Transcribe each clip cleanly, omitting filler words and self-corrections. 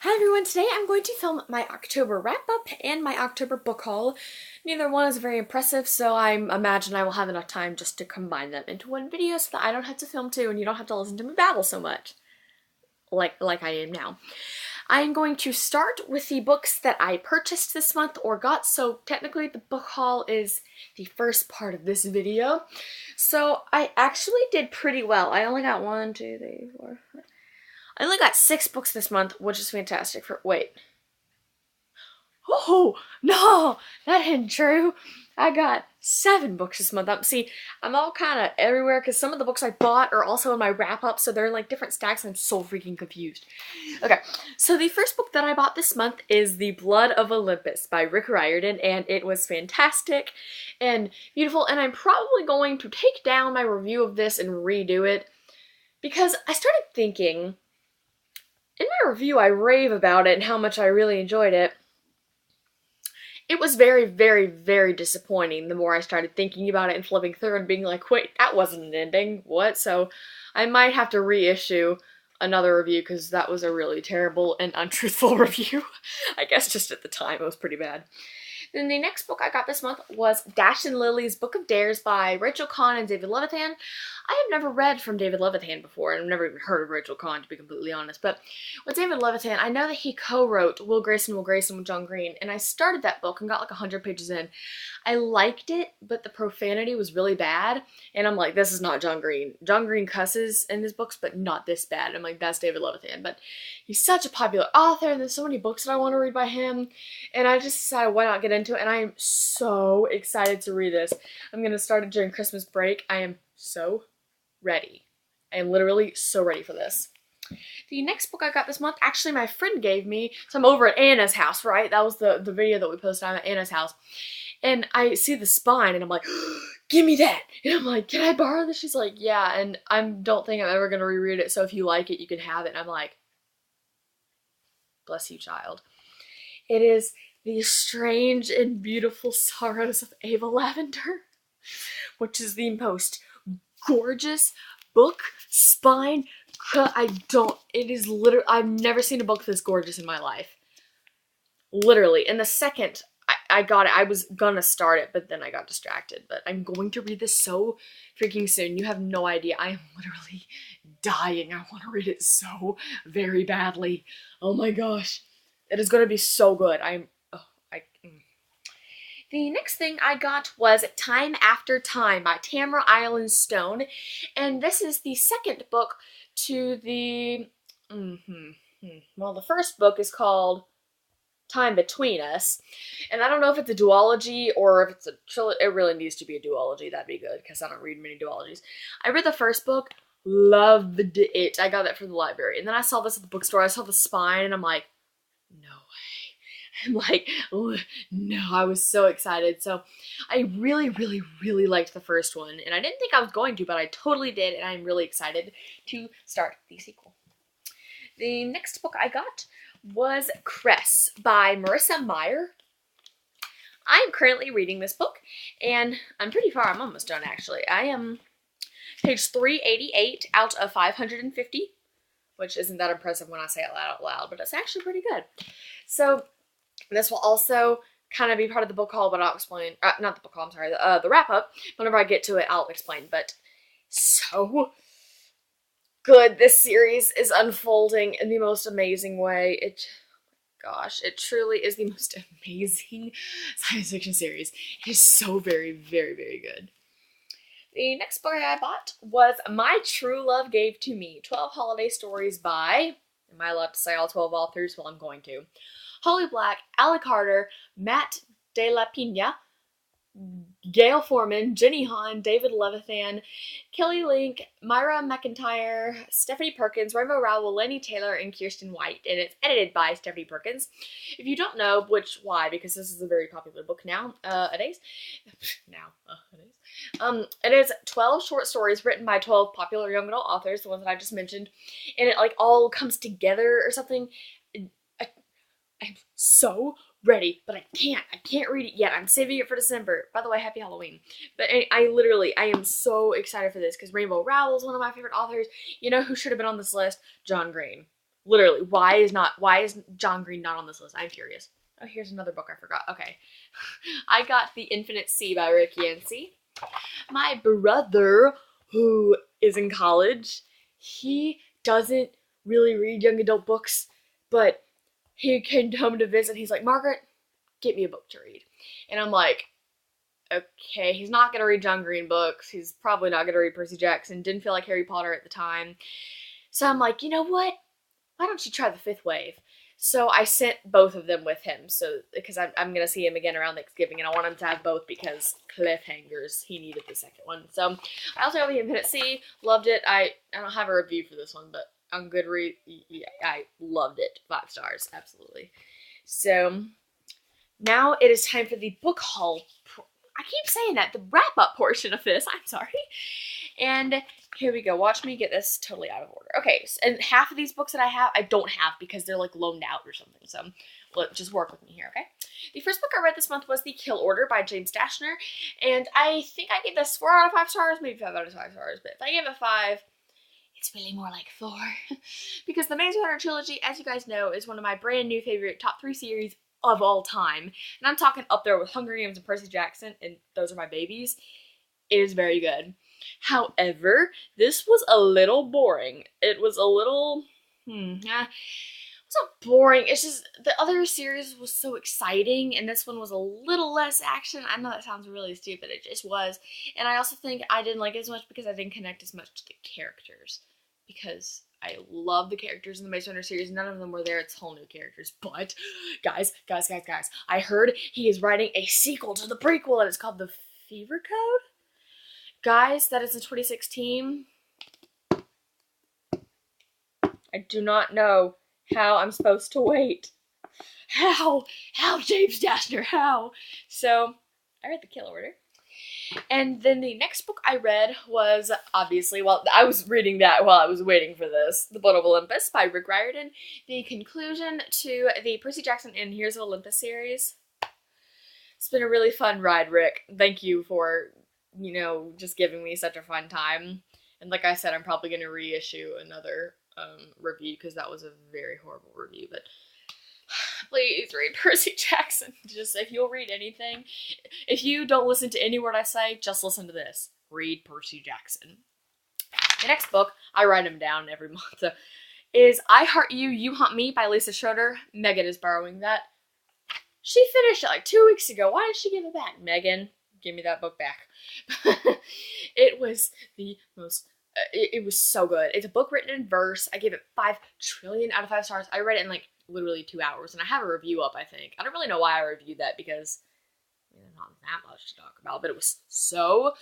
Hi everyone, today I'm going to film my October wrap-up and my October book haul. Neither one is very impressive, so I imagine I will have enough time just to combine them into one video so that I don't have to film two and you don't have to listen to me babble so much. Like I am now. I am going to start with the books that I purchased this month or got, so technically the book haul is the first part of this video. So I actually did pretty well. I only got 1, 2, 3, 4, 5. I only got 6 books this month, which is fantastic for, wait. Oh, no, that isn't true. I got 7 books this month. See, I'm all kind of everywhere because some of the books I bought are also in my wrap-up, so they're in like different stacks and I'm so freaking confused. Okay, so the first book that I bought this month is The Blood of Olympus by Rick Riordan, and it was fantastic and beautiful, and I'm probably going to take down my review of this and redo it because I started thinking, in my review, I rave about it and how much I really enjoyed it. It was very, very, very disappointing the more I started thinking about it and flipping through and being like, wait, that wasn't an ending. What? So I might have to reissue another review because that was a really terrible and untruthful review. I guess just at the time it was pretty bad. Then the next book I got this month was Dash and Lily's Book of Dares by Rachel Kahn and David Levithan. I have never read from David Levithan before, and I've never even heard of Rachel Kahn, to be completely honest. But with David Levithan, I know that he co-wrote Will Grayson with John Green, and I started that book and got like 100 pages in. I liked it, but the profanity was really bad, and I'm like, this is not John Green. John Green cusses in his books, but not this bad. I'm like, that's David Levithan. But he's such a popular author, and there's so many books that I want to read by him, and I just decided why not get into it, and I am so excited to read this. I'm going to start it during Christmas break. I am so ready. I am literally so ready for this. The next book I got this month, actually my friend gave me, so I'm over at Anna's house, right? That was the video that we posted. I'm at Anna's house. And I see the spine and I'm like, give me that. And I'm like, can I borrow this? She's like, yeah. And I don't think I'm ever going to reread it. So if you like it, you can have it. And I'm like, bless you, child. It is The Strange and Beautiful Sorrows of Ava Lavender, which is the most gorgeous book, spine, it is literally, I've never seen a book this gorgeous in my life. Literally. And the second I got it, I was gonna start it, but then I got distracted. But I'm going to read this so freaking soon. You have no idea. I am literally dying. I want to read it so very badly. Oh my gosh. It is going to be so good. The next thing I got was Time After Time by Tamara Island Stone, and this is the second book to the, well, the first book is called Time Between Us, and I don't know if it's a duology or if it's a trilogy. It really needs to be a duology. That'd be good, because I don't read many duologies. I read the first book, loved it. I got that from the library, and then I saw this at the bookstore. I saw the spine, and I'm like, no way. I'm like, no, I was so excited. So I really, really, really liked the first one, and I didn't think I was going to, but I totally did, and I'm really excited to start the sequel. The next book I got was Cress by Marissa Meyer. I am currently reading this book, and I'm pretty far. I'm almost done, actually. I am page 388 out of 550, which isn't that impressive when I say it out loud, but it's actually pretty good. So this will also kind of be part of the book haul, but I'll explain, not the book haul, I'm sorry, the wrap-up. Whenever I get to it, I'll explain, but so good. This series is unfolding in the most amazing way. It truly is the most amazing science fiction series. It is so very, very, very good. The next book I bought was My True Love Gave to Me, 12 Holiday Stories by, am I allowed to say all 12 authors? Well, I'm going to. Holly Black, Alec Carter, Matt De La Pina, Gail Foreman, Jenny Han, David Levithan, Kelly Link, Myra McIntyre, Stephanie Perkins, Rainbow Rowell, Lenny Taylor, and Kirsten White, and it's edited by Stephanie Perkins. If you don't know, why? Because this is a very popular book nowadays. It is 12 short stories written by 12 popular young adult authors, the ones that I just mentioned, and it like all comes together or something. I'm so ready, but I can't read it yet. I'm saving it for December. By the way, happy Halloween. But I am so excited for this because Rainbow Rowell is one of my favorite authors. You know who should have been on this list? John Green. Literally, why is John Green not on this list? I'm curious. Oh, here's another book I forgot. Okay. I got The Infinite Sea by Rick Yancey. My brother, who is in college, he doesn't really read young adult books, but he came home to visit. He's like, Margaret, get me a book to read. And I'm like, okay, he's not going to read John Green books. He's probably not going to read Percy Jackson. Didn't feel like Harry Potter at the time. So I'm like, you know what? Why don't you try The Fifth Wave? So I sent both of them with him, so because I'm going to see him again around Thanksgiving, and I want him to have both because cliffhangers, he needed the second one. So I also got The Infinite Sea, loved it. I don't have a review for this one, but on Goodreads, yeah, I loved it. 5 stars, absolutely. So now it is time for the book haul. I keep saying that, the wrap-up portion of this, I'm sorry. And here we go. Watch me get this totally out of order. Okay, and half of these books that I have, I don't have because they're like loaned out or something. So just work with me here, okay? The first book I read this month was The Kill Order by James Dashner. And I think I gave this 4 out of 5 stars, maybe 5 out of 5 stars. But if I give it 5, it's really more like 4. Because the Maze Runner trilogy, as you guys know, is one of my brand new favorite top 3 series of all time. And I'm talking up there with Hunger Games and Percy Jackson, and those are my babies. It is very good. However, this was a little boring. It was a little, it's not boring. It's just the other series was so exciting, and this one was a little less action. I know that sounds really stupid. It just was. And I also think I didn't like it as much because I didn't connect as much to the characters. Because I love the characters in the Maze Runner series. None of them were there. It's whole new characters. But, guys, I heard he is writing a sequel to the prequel, and it's called The Fever Code? Guys, that is in 2016. I do not know how I'm supposed to wait. How, James Dashner, how? So, I read The Kill Order. And then the next book I read was, obviously, well, I was reading that while I was waiting for this, The Blood of Olympus by Rick Riordan, the conclusion to the Percy Jackson and Heroes of Olympus series. It's been a really fun ride, Rick. Thank you for, just giving me such a fun time. And like I said, I'm probably going to reissue another review because that was a very horrible review, but please read Percy Jackson. Just, if you'll read anything, if you don't listen to any word I say, just listen to this. Read Percy Jackson. The next book, I write them down every month, is I Heart You, You Haunt Me by Lisa Schroeder. Megan is borrowing that. She finished it like 2 weeks ago. Why did she give it back? Megan, give me that book back. It was the most... It was so good. It's a book written in verse. I gave it 5 trillion out of 5 stars. I read it in like literally 2 hours, and I have a review up, I think. I don't really know why I reviewed that because there's not that much to talk about, but it was so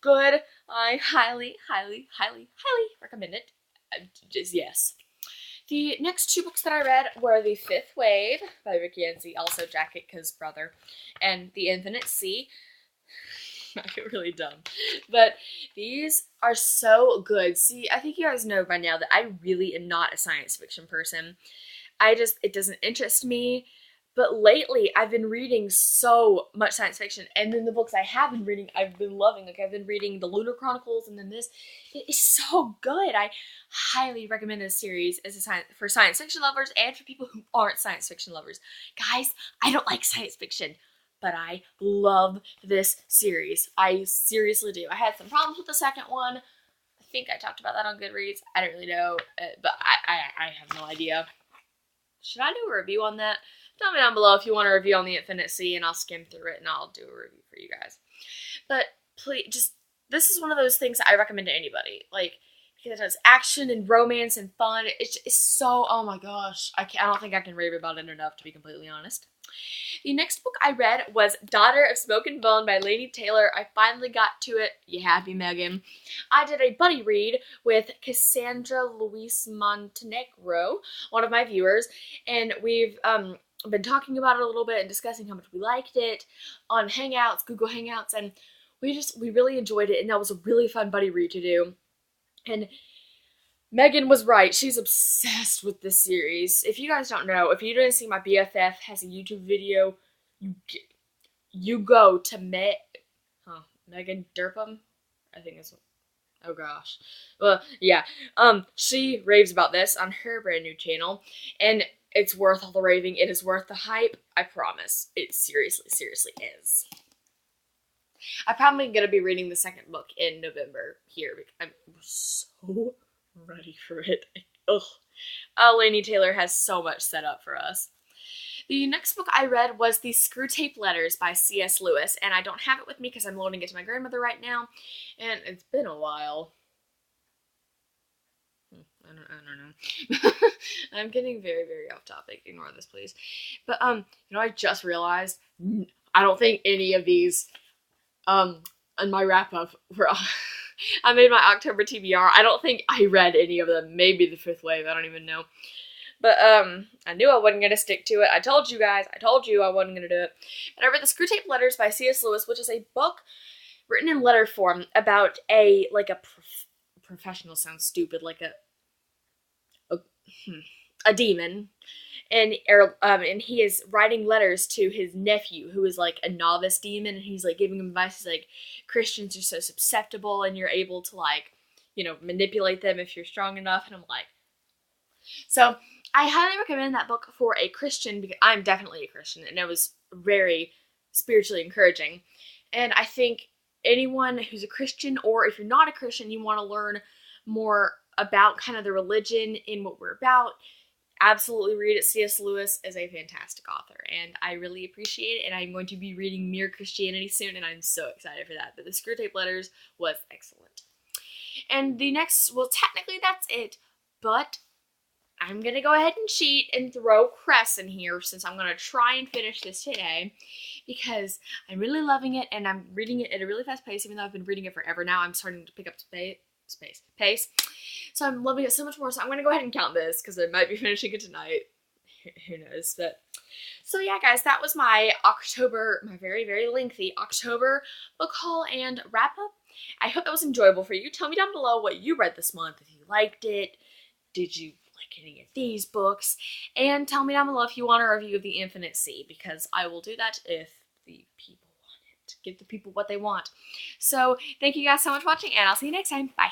good. I highly recommend it. Yes. The next 2 books that I read were The Fifth Wave by Rick Yancey, also Jacket, because brother, and The Infinite Sea. I feel really dumb. But these are so good. See, I think you guys know by now that I really am not a science fiction person. It doesn't interest me. But lately, I've been reading so much science fiction. And then the books I have been reading, I've been loving. Like, I've been reading The Lunar Chronicles and then this. It is so good. I highly recommend this series for science fiction lovers and for people who aren't science fiction lovers. Guys, I don't like science fiction, but I love this series. I seriously do. I had some problems with the second one. I think I talked about that on Goodreads. I don't really know, but I have no idea. Should I do a review on that? Tell me down below if you want a review on The Infinite Sea, and I'll skim through it and I'll do a review for you guys. But please, this is one of those things that I recommend to anybody. Like, because it has action and romance and fun. It's so, oh my gosh. I don't think I can rave about it enough, to be completely honest. The next book I read was Daughter of Smoke and Bone by Laini Taylor. I finally got to it. You happy, Megan? I did a buddy read with Cassandra Luis Montenegro, one of my viewers, and we've been talking about it a little bit and discussing how much we liked it on Hangouts, Google Hangouts, and we really enjoyed it, and that was a really fun buddy read to do. And Megan was right. She's obsessed with this series. If you guys don't know, if you didn't see my BFF has a YouTube video, you go to Megan Derpham. I think it's Oh gosh. Well, yeah. She raves about this on her brand new channel, and it's worth all the raving. It is worth the hype. I promise. It seriously, seriously is. I'm probably gonna be reading the second book in November here because I'm so ready for it. Ugh. Lainey Taylor has so much set up for us. The next book I read was The Screw Tape Letters by C.S. Lewis, and I don't have it with me because I'm loaning it to my grandmother right now, and it's been a while. I don't know. I'm getting very, very off topic. Ignore this, please. But I just realized I don't think any of these in my wrap up were. I made my October TBR. I don't think I read any of them. Maybe The Fifth Wave. I don't even know. But I knew I wasn't gonna stick to it. I told you guys. I told you I wasn't gonna do it. And I read The Screw Tape Letters by C.S. Lewis, which is a book written in letter form about a professional. Sounds stupid. Like a demon, and he is writing letters to his nephew, who is like a novice demon, and he's like giving him advice. He's like, Christians are so susceptible, and you're able to manipulate them if you're strong enough. And I'm like, so I highly recommend that book for a Christian because I'm definitely a Christian, and it was very spiritually encouraging. And I think anyone who's a Christian, or if you're not a Christian, you want to learn more about kind of the religion in what we're about, absolutely read it. C.S. Lewis is a fantastic author, and I really appreciate it, and I'm going to be reading Mere Christianity soon, and I'm so excited for that. But The Screw Tape Letters was excellent. And the next, well, technically that's it, but I'm going to go ahead and cheat and throw Cress in here since I'm going to try and finish this today because I'm really loving it, and I'm reading it at a really fast pace. Even though I've been reading it forever now, I'm starting to pick up pace. So I'm loving it so much more. So I'm going to go ahead and count this because I might be finishing it tonight. Who knows? But so yeah, guys, that was my very, very lengthy October book haul and wrap up. I hope that was enjoyable for you. Tell me down below what you read this month. If you liked it, did you like any of these books? And tell me down below if you want a review of The Infinite Sea, because I will do that if the people want it. Give the people what they want. So thank you guys so much for watching, and I'll see you next time. Bye.